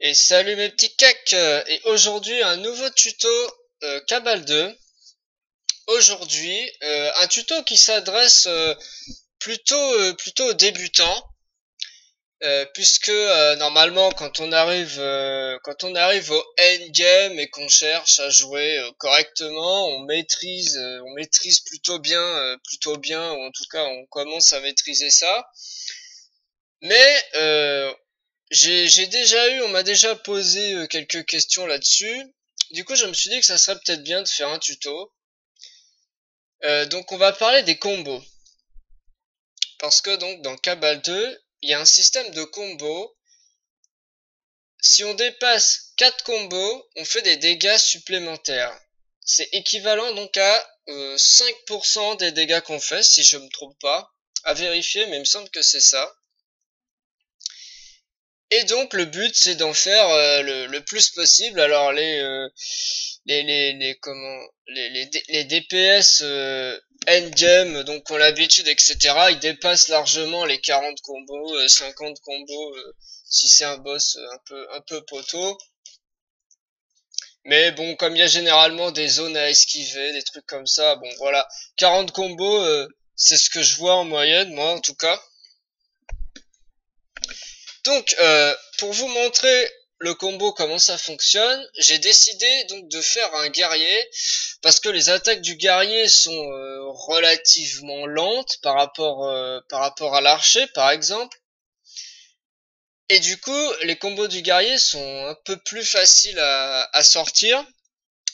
Et salut mes petits caks, et aujourd'hui un nouveau tuto Cabal 2. Aujourd'hui un tuto qui s'adresse plutôt aux débutants, puisque normalement quand on arrive au endgame et qu'on cherche à jouer correctement, on maîtrise plutôt bien, ou en tout cas on commence à maîtriser ça. Mais on m'a déjà posé quelques questions là-dessus. Du coup, je me suis dit que ça serait peut-être bien de faire un tuto. Donc, on va parler des combos. Parce que donc dans Cabal 2, il y a un système de combos. Si on dépasse 4 combos, on fait des dégâts supplémentaires. C'est équivalent donc à 5% des dégâts qu'on fait, si je me trompe pas. À vérifier, mais il me semble que c'est ça. Et donc le but c'est d'en faire le plus possible. Alors les DPS endgame donc ont l'habitude, etc. Ils dépassent largement les 40 combos, 50 combos si c'est un boss un peu poteau. Mais bon, comme il y a généralement des zones à esquiver, des trucs comme ça, bon voilà, 40 combos, c'est ce que je vois en moyenne, moi en tout cas. Donc, pour vous montrer le combo comment ça fonctionne, j'ai décidé donc de faire un guerrier parce que les attaques du guerrier sont relativement lentes par rapport à l'archer par exemple. Et du coup, les combos du guerrier sont un peu plus faciles à sortir.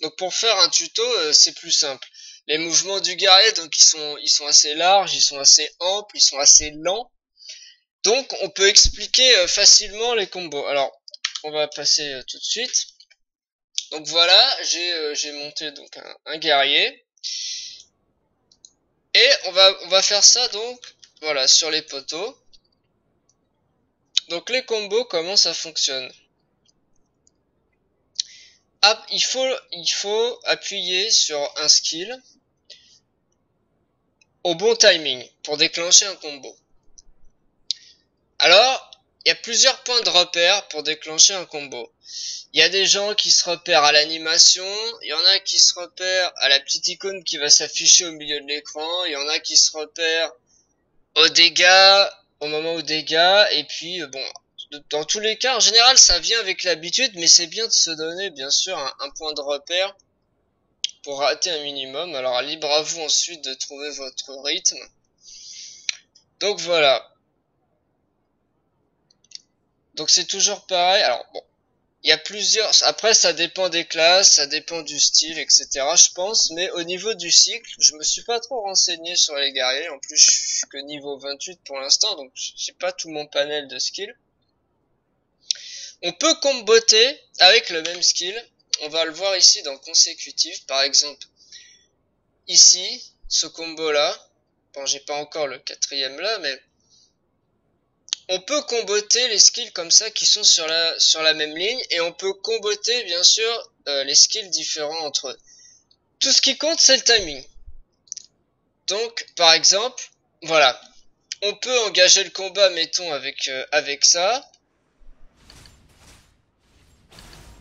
Donc pour faire un tuto, c'est plus simple. Les mouvements du guerrier, donc ils sont assez larges, ils sont assez amples, ils sont assez lents. Donc on peut expliquer facilement les combos. Alors on va passer tout de suite. Donc voilà, j'ai monté donc un guerrier. Et on va faire ça donc voilà sur les poteaux. Donc les combos, comment ça fonctionne? Il faut appuyer sur un skill au bon timing pour déclencher un combo. Alors, il y a plusieurs points de repère pour déclencher un combo. Il y a des gens qui se repèrent à l'animation, il y en a qui se repèrent à la petite icône qui va s'afficher au milieu de l'écran, il y en a qui se repèrent aux dégâts, au moment aux dégâts, et puis bon, dans tous les cas, en général, ça vient avec l'habitude, mais c'est bien de se donner, bien sûr, un point de repère pour rater un minimum. Alors, libre à vous ensuite de trouver votre rythme. Donc voilà. Donc c'est toujours pareil. Alors bon, il y a plusieurs. Après, ça dépend des classes, ça dépend du style, etc. Je pense. Mais au niveau du cycle, je me suis pas trop renseigné sur les guerriers. En plus, je suis que niveau 28 pour l'instant, donc j'ai pas tout mon panel de skills. On peut comboter avec le même skill. On va le voir ici dans consécutif. Par exemple, ici, ce combo-là. Bon, j'ai pas encore le quatrième là, mais on peut comboter les skills comme ça qui sont sur la même ligne, et on peut comboter bien sûr les skills différents entre eux. Tout ce qui compte c'est le timing. Donc par exemple, voilà, on peut engager le combat mettons avec ça.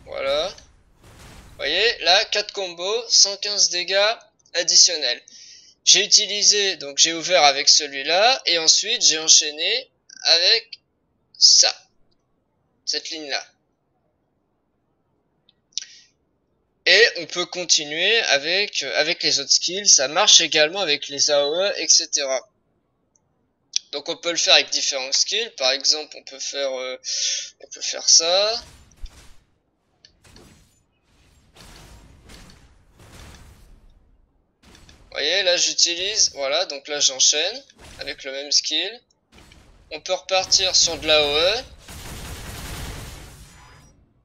Voilà. Vous voyez, là 4 combos, 115 dégâts additionnels. J'ai ouvert avec celui-là et ensuite j'ai enchaîné avec ça, cette ligne-là. Et on peut continuer avec les autres skills, ça marche également avec les AOE, etc. Donc on peut le faire avec différents skills, par exemple on peut faire ça. Vous voyez, là j'utilise, voilà, donc là j'enchaîne avec le même skill. On peut repartir sur de l'AOE.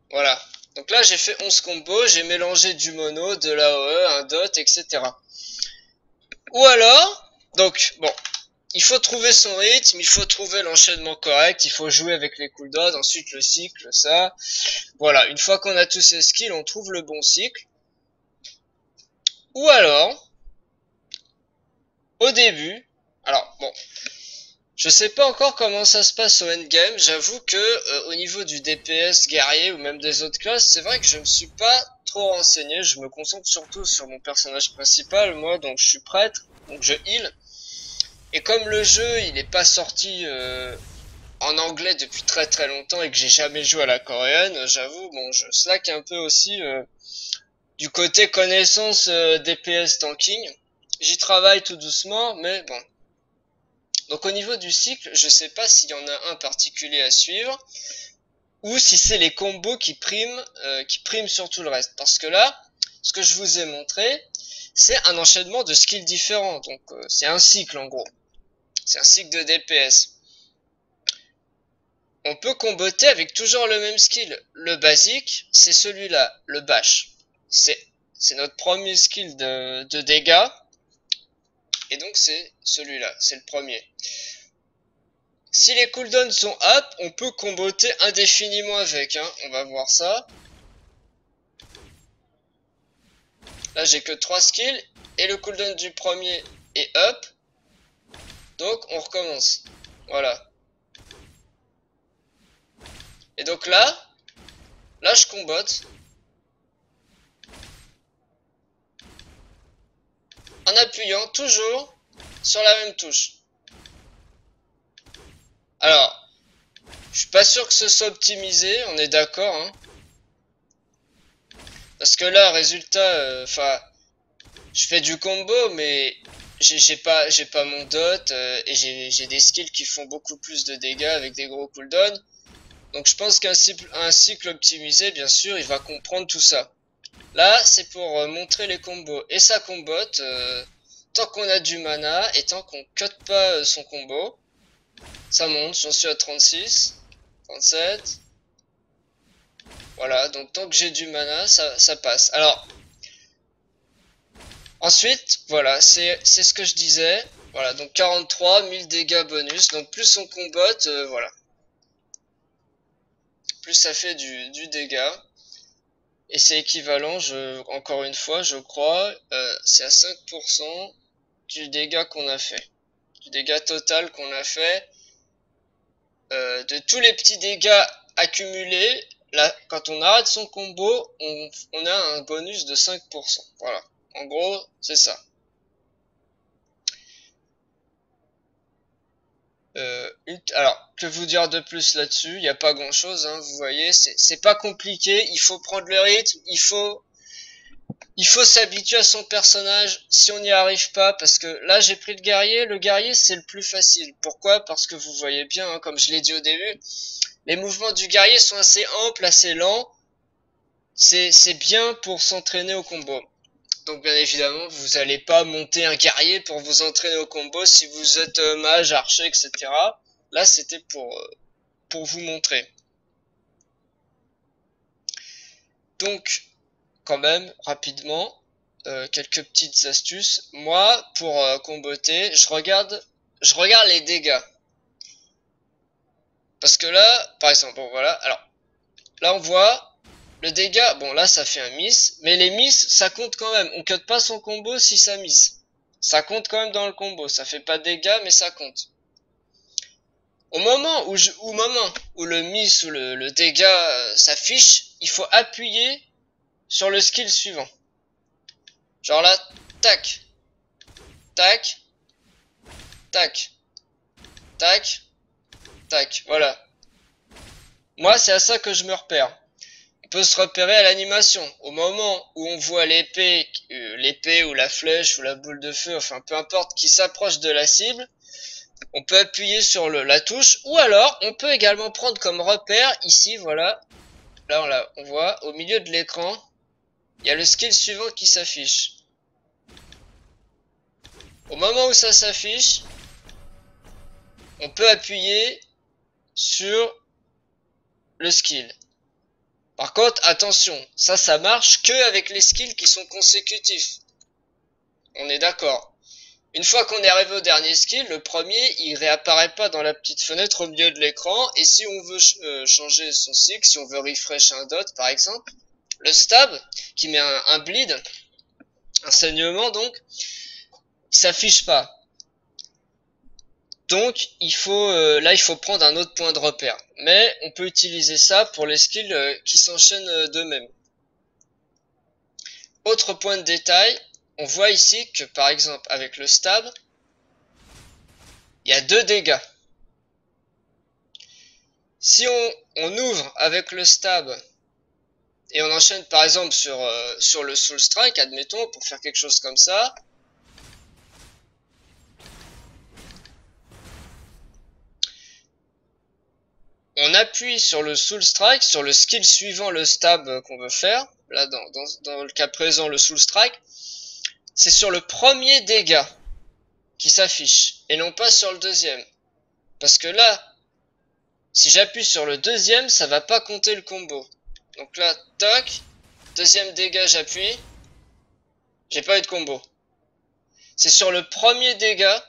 Voilà. Donc là j'ai fait 11 combos, j'ai mélangé du mono, de l'AOE, un dot, etc. Ou alors, donc bon, il faut trouver son rythme, il faut trouver l'enchaînement correct, il faut jouer avec les cooldowns, ensuite le cycle, ça. Voilà, une fois qu'on a tous ces skills, on trouve le bon cycle. Ou alors, au début, alors bon, Je sais pas encore comment ça se passe au endgame, j'avoue que au niveau du DPS guerrier ou même des autres classes, c'est vrai que je me suis pas trop renseigné, je me concentre surtout sur mon personnage principal, moi, donc je suis prêtre, donc je heal. Et comme le jeu, il est pas sorti en anglais depuis très très longtemps et que j'ai jamais joué à la coréenne, j'avoue, bon, je slack un peu aussi du côté connaissance DPS tanking. J'y travaille tout doucement, mais bon. Donc au niveau du cycle, je sais pas s'il y en a un particulier à suivre, ou si c'est les combos qui priment sur tout le reste. Parce que là, ce que je vous ai montré, c'est un enchaînement de skills différents. Donc c'est un cycle en gros. C'est un cycle de DPS. On peut comboter avec toujours le même skill. Le basique, c'est celui-là, le bash. C'est notre premier skill de dégâts. Et donc c'est celui-là, c'est le premier. Si les cooldowns sont up, on peut comboter indéfiniment avec, hein. On va voir ça. Là j'ai que 3 skills, et le cooldown du premier est up. Donc on recommence. Voilà. Et donc là je combote. En appuyant toujours sur la même touche. Alors, je suis pas sûr que ce soit optimisé, on est d'accord, hein. Parce que là, résultat, enfin, je fais du combo, mais j'ai pas mon dot, et j'ai des skills qui font beaucoup plus de dégâts avec des gros cooldowns. Donc je pense qu'un cycle optimisé, bien sûr, il va comprendre tout ça. Là, c'est pour montrer les combos. Et ça combote, tant qu'on a du mana, et tant qu'on cut pas son combo. Ça monte, j'en suis à 36, 37. Voilà, donc tant que j'ai du mana, ça passe. Alors, ensuite, voilà, c'est ce que je disais. Voilà, donc 43, 1000 dégâts bonus. Donc plus on combote, voilà. Plus ça fait du dégât. Et c'est équivalent, encore une fois, je crois, c'est à 5% du dégât qu'on a fait. Du dégât total qu'on a fait. De tous les petits dégâts accumulés, là, quand on arrête son combo, on a un bonus de 5%. Voilà. En gros, c'est ça. Alors, que vous dire de plus là-dessus? Il n'y a pas grand-chose, hein, vous voyez. C'est pas compliqué. Il faut prendre le rythme. Il faut s'habituer à son personnage si on n'y arrive pas, parce que là j'ai pris le guerrier. Le guerrier c'est le plus facile. Pourquoi? Parce que vous voyez bien, hein, comme je l'ai dit au début, les mouvements du guerrier sont assez amples, assez lents. C'est bien pour s'entraîner au combo. Donc bien évidemment, vous n'allez pas monter un guerrier pour vous entraîner au combo si vous êtes mage, archer, etc. Là c'était pour vous montrer. Donc quand même, rapidement, quelques petites astuces. Moi, pour comboter, je regarde les dégâts. Parce que là, par exemple, bon voilà, alors, là on voit, le dégât, bon là ça fait un miss, mais les miss, ça compte quand même. On cut pas son combo si ça miss. Ça compte quand même dans le combo, ça fait pas de dégâts, mais ça compte. Au moment où le miss ou le dégât s'affiche, il faut appuyer sur le skill suivant. Genre là, tac, tac, tac, tac, tac, voilà. Moi, c'est à ça que je me repère. On peut se repérer à l'animation. Au moment où on voit l'épée ou la flèche ou la boule de feu, enfin peu importe, qui s'approche de la cible, on peut appuyer sur la touche, ou alors on peut également prendre comme repère, ici, voilà, là on voit, au milieu de l'écran, il y a le skill suivant qui s'affiche. Au moment où ça s'affiche, on peut appuyer sur le skill. Par contre, attention, ça marche que avec les skills qui sont consécutifs. On est d'accord. Une fois qu'on est arrivé au dernier skill, le premier, il réapparaît pas dans la petite fenêtre au milieu de l'écran. Et si on veut changer son cycle, si on veut refresh un dot par exemple, le stab, qui met un bleed, un saignement donc, il s'affiche pas. Donc là il faut prendre un autre point de repère. Mais on peut utiliser ça pour les skills qui s'enchaînent d'eux-mêmes. Autre point de détail, on voit ici que par exemple avec le stab, il y a 2 dégâts. Si on ouvre avec le stab et on enchaîne par exemple sur le soul strike, admettons, pour faire quelque chose comme ça, on appuie sur le soul strike, sur le skill suivant le stab qu'on veut faire. Là, dans le cas présent, le soul strike, c'est sur le premier dégât qui s'affiche et non pas sur le deuxième. Parce que là, si j'appuie sur le deuxième, ça va pas compter le combo. Donc là, toc, deuxième dégât, j'appuie, j'ai pas eu de combo. C'est sur le premier dégât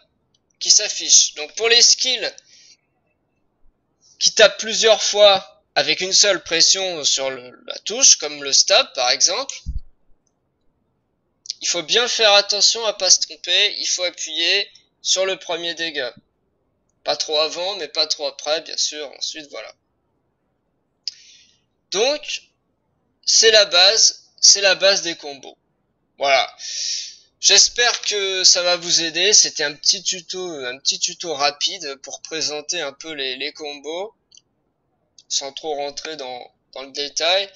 qui s'affiche. Donc pour les skills qui tapent plusieurs fois avec une seule pression sur la touche, comme le stab par exemple, il faut bien faire attention à pas se tromper, il faut appuyer sur le premier dégât. Pas trop avant, mais pas trop après, bien sûr, ensuite voilà. Donc, c'est la base des combos. Voilà. J'espère que ça va vous aider, c'était un petit tuto rapide pour présenter un peu les combos, sans trop rentrer dans le détail.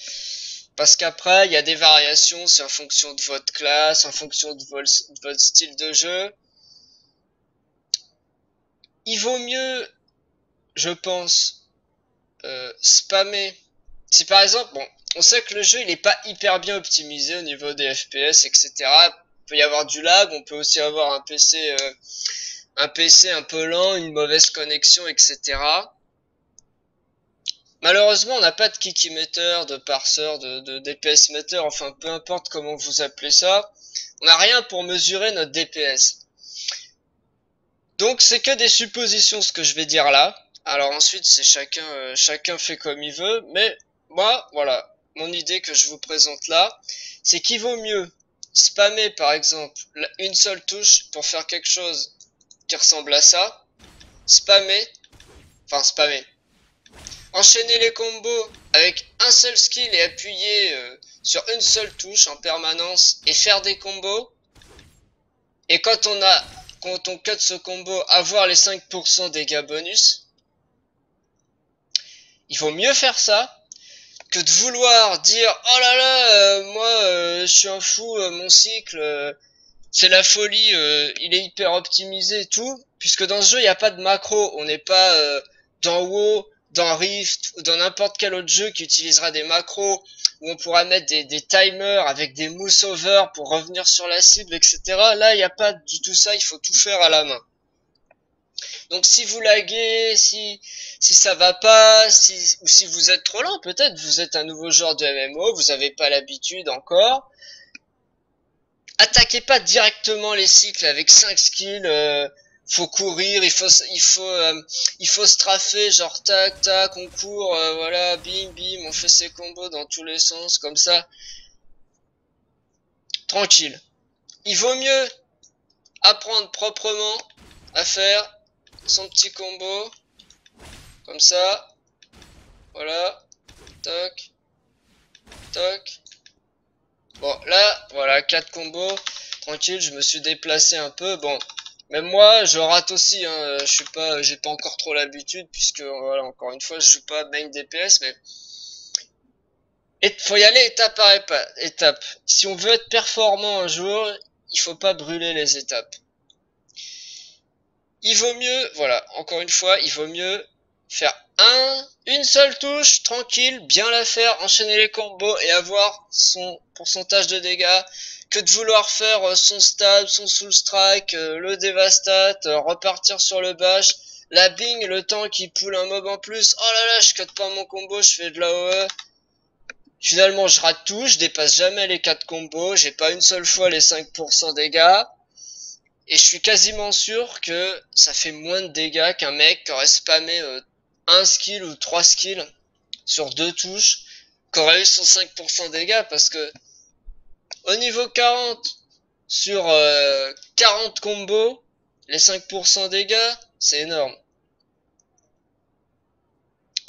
Parce qu'après, il y a des variations, c'est en fonction de votre classe, en fonction de votre style de jeu. Il vaut mieux, je pense, spammer. Si par exemple, bon, on sait que le jeu il est pas hyper bien optimisé au niveau des FPS, etc. Il peut y avoir du lag, on peut aussi avoir un PC un peu lent, une mauvaise connexion, etc. Malheureusement, on n'a pas de kick emitter, de parseur, de DPS meter, enfin peu importe comment vous appelez ça. On n'a rien pour mesurer notre DPS. Donc c'est que des suppositions ce que je vais dire là. Alors ensuite c'est chacun fait comme il veut, mais moi voilà, mon idée que je vous présente là, c'est qu'il vaut mieux spammer par exemple une seule touche pour faire quelque chose qui ressemble à ça, spammer, enchaîner les combos avec un seul skill et appuyer sur une seule touche en permanence et faire des combos. Et quand on cut ce combo, avoir les 5% dégâts bonus. Il faut mieux faire ça que de vouloir dire oh là là, moi je suis un fou, mon cycle c'est la folie, il est hyper optimisé et tout, puisque dans ce jeu il n'y a pas de macro, on n'est pas dans WoW, dans Rift ou dans n'importe quel autre jeu qui utilisera des macros où on pourra mettre des timers avec des mouse over pour revenir sur la cible, etc. Là il n'y a pas du tout ça, il faut tout faire à la main. Donc si vous laguez, si ça va pas, ou si vous êtes trop lent, peut-être vous êtes un nouveau joueur de MMO, vous avez pas l'habitude encore, attaquez pas directement les cycles avec 5 skills, faut courir, il faut straffer, genre tac tac, on court, voilà, bim bim, on fait ses combos dans tous les sens, comme ça. Tranquille. Il vaut mieux apprendre proprement à faire son petit combo, comme ça, voilà, toc, toc. Bon, là, voilà, 4 combos, tranquille, je me suis déplacé un peu, bon, même moi, je rate aussi, hein, j'ai pas encore trop l'habitude, puisque, voilà, encore une fois, je joue pas main DPS, mais, faut y aller étape par étape. Si on veut être performant un jour, il faut pas brûler les étapes. Il vaut mieux, voilà, encore une fois, il vaut mieux faire une seule touche, tranquille, bien la faire, enchaîner les combos et avoir son pourcentage de dégâts, que de vouloir faire son stab, son soul strike, le devastate, repartir sur le bash, la bing, le temps qui pull un mob en plus, oh là là, je cut pas mon combo, je fais de l'AOE. Finalement, je rate tout, je dépasse jamais les 4 combos, j'ai pas une seule fois les 5% dégâts. Et je suis quasiment sûr que ça fait moins de dégâts qu'un mec qui aurait spammé un skill ou 3 skills sur 2 touches, qui aurait eu son 5% dégâts, parce que au niveau 40, sur 40 combos, les 5% dégâts, C'est énorme.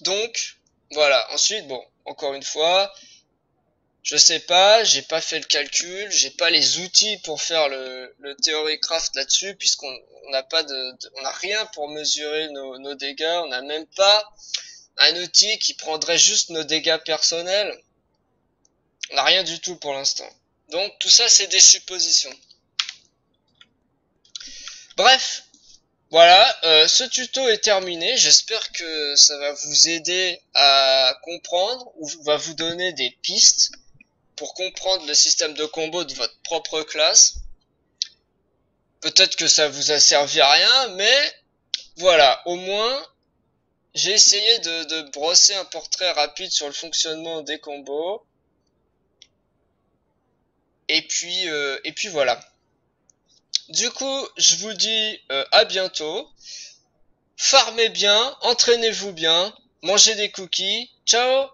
Donc, voilà. Ensuite, bon, encore une fois, je sais pas, j'ai pas fait le calcul, j'ai pas les outils pour faire le Theorycraft là-dessus, puisqu'on n'a pas on n'a rien pour mesurer nos dégâts, on n'a même pas un outil qui prendrait juste nos dégâts personnels. On n'a rien du tout pour l'instant. Donc tout ça c'est des suppositions. Bref, voilà, ce tuto est terminé. J'espère que ça va vous aider à comprendre ou va vous donner des pistes pour comprendre le système de combo de votre propre classe. Peut-être que ça vous a servi à rien, mais voilà, au moins j'ai essayé de brosser un portrait rapide sur le fonctionnement des combos. Et puis voilà. Du coup, je vous dis à bientôt. Farmez bien, entraînez-vous bien, mangez des cookies. Ciao!